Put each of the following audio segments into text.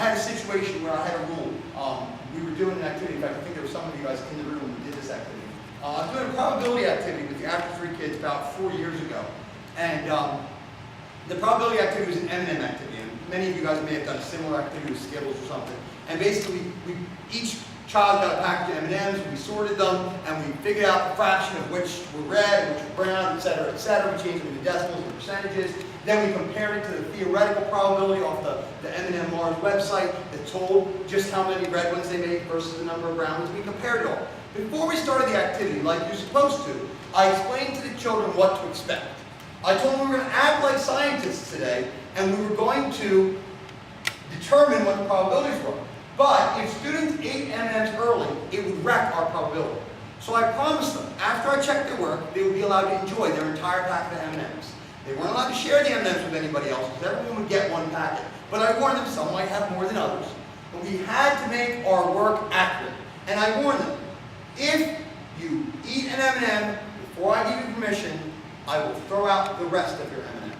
I had a situation where I had a rule. We were doing an activity. In fact, I think there were some of you guys in the room who did this activity. I was doing a probability activity with the after 3 kids about 4 years ago. And the probability activity was an M&M activity. And many of you guys may have done a similar activity with Skittles or something. And basically, each child got a package of M&Ms, we sorted them, and we figured out the fraction of which were red and which were brown, etc., etc. We changed them into decimals and percentages. Then we compared it to the theoretical probability off the M&M Mars website that told just how many red ones they made versus the number of brown ones. We compared it all. Before we started the activity, like you're supposed to, I explained to the children what to expect. I told them we were going to act like scientists today, and we were going to determine what the probabilities were. But if students ate M&Ms early, it would wreck our probability. So I promised them, after I checked their work, they would be allowed to enjoy their entire packet of M&Ms. They weren't allowed to share the M&Ms with anybody else, because everyone would get one packet. But I warned them some might have more than others. But we had to make our work accurate. And I warned them, if you eat an M&M before I give you permission, I will throw out the rest of your M&Ms.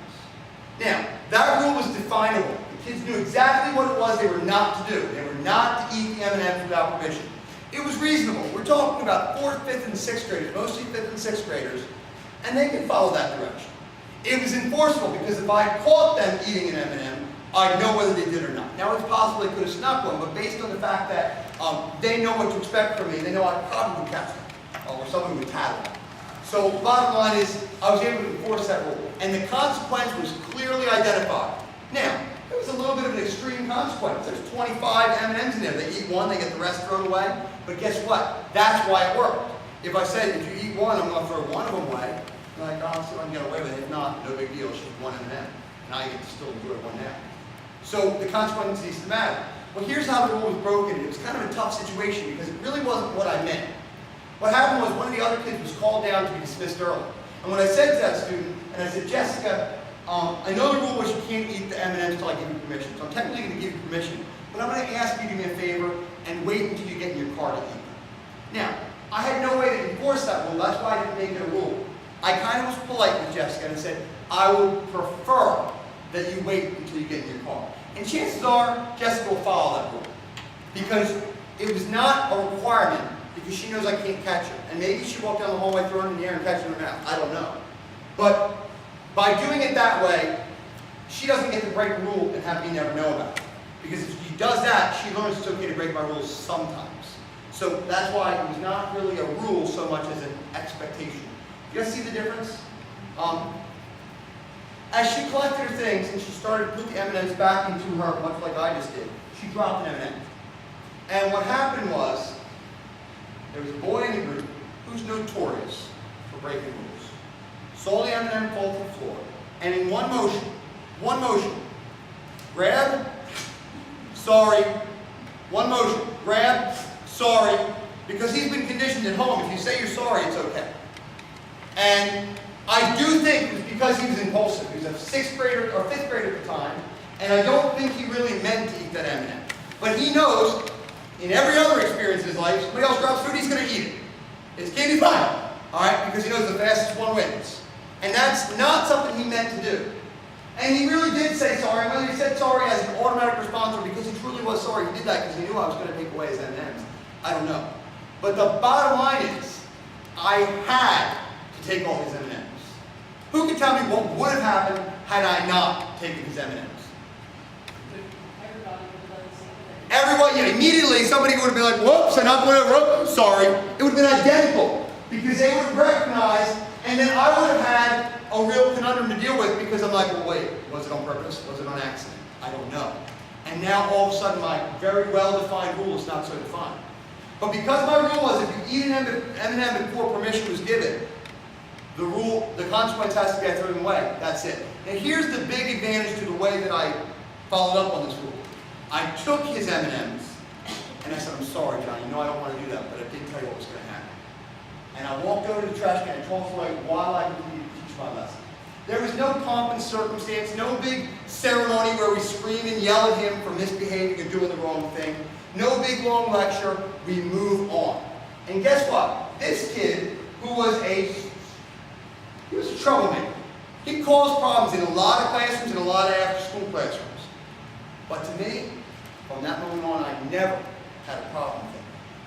Now, that rule was definable. The kids knew exactly what it was they were not to do. They were not to eat the M&Ms without permission. It was reasonable. We're talking about 4th, 5th, and 6th graders, mostly 5th and 6th graders, and they could follow that direction. It was enforceable because if I caught them eating an M&M, I'd know whether they did or not. Now, it's possible they could have snuck one, but based on the fact that they know what to expect from me, they know I'd probably catch them, or someone would tattle them. So, bottom line is, I was able to enforce that rule, and the consequence was clearly identified. Now, it was a little bit of an extreme consequence. There's 25 M&Ms in there. They eat one, they get the rest thrown away. But guess what? That's why it worked. If I said, if you eat one, I'm going to throw one of them away, you're like, oh, I'll see if I can get away with it. If not, no big deal. It's just one M&M. Now you get to still enjoy one now. So the consequence ceased to matter. Well, here's how the rule was broken. It was kind of a tough situation because it really wasn't what I meant. What happened was one of the other kids was called down to be dismissed early. And when I said to that student, and I said, Jessica, I know the rule was you can't eat the M&Ms until I give you permission, so I'm technically going to give you permission, but I'm going to ask you to do me a favor and wait until you get in your car to eat them. Now, I had no way to enforce that rule, that's why I didn't make it a rule. I kind of was polite with Jessica and said, I would prefer that you wait until you get in your car. And chances are, Jessica will follow that rule. Because it was not a requirement, because she knows I can't catch her. And maybe she walked down the hallway, throw it in the air, and catch it in her mouth. I don't know. But by doing it that way, she doesn't get to break a rule and have me never know about it. Because if she does that, she learns it's okay to break my rules sometimes. So that's why it was not really a rule so much as an expectation. You guys see the difference? As she collected her things and she started to put the M&Ms back into her, much like I just did, she dropped an M&M. And what happened was, there was a boy in the group who's notorious for breaking rules. Saw the M&M fall to the floor, and in one motion, grab, sorry, one motion, grab, sorry, because he's been conditioned at home, if you say you're sorry, it's okay. And I do think it was because he was impulsive. He was a 6th grader, or 5th grader at the time, and I don't think he really meant to eat that M&M. But he knows, in every other experience in his life, somebody else drops food, he's going to eat it. It's candy fine, all right, because he knows the fastest one wins. And that's not something he meant to do. And he really did say sorry. Whether he said sorry as an automatic response or because he truly was sorry, he did that because he knew I was going to take away his M&Ms. I don't know. But the bottom line is, I had to take all his M&Ms. Who can tell me what would have happened had I not taken his M&Ms? Everyone, yeah, immediately somebody would have been like, whoops, I'm not going to, sorry. It would have been identical because they would have recognized, and then I would have had a real conundrum to deal with because I'm like, well, wait, was it on purpose? Was it on accident? I don't know. And now all of a sudden my very well-defined rule is not so defined. But because my rule was if you eat an M&M before permission was given, the consequence has to be I throw them away. That's it. And here's the big advantage to the way that I followed up on this rule. I took his M&Ms and I said, I'm sorry, John, you know I don't want to do that, but I did tell you what was going to happen. And I walked over to the trash can and told him while I continued to teach my lesson. There was no pomp and circumstance, no big ceremony where we scream and yell at him for misbehaving or doing the wrong thing. No big long lecture, we move on. And guess what? This kid, who was a troublemaker. He caused problems in a lot of classrooms and a lot of after-school classrooms. But to me, from from that moment on, I never had a problem with him.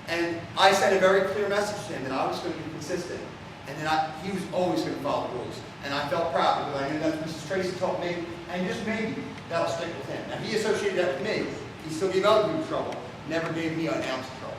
And I sent a very clear message to him that I was going to be consistent, and that he was always going to follow the rules. And I felt proud because I knew that Mrs. Tracy told me, and just maybe that'll stick with him. Now he associated that with me. He still gave other people trouble, never gave me an ounce of trouble.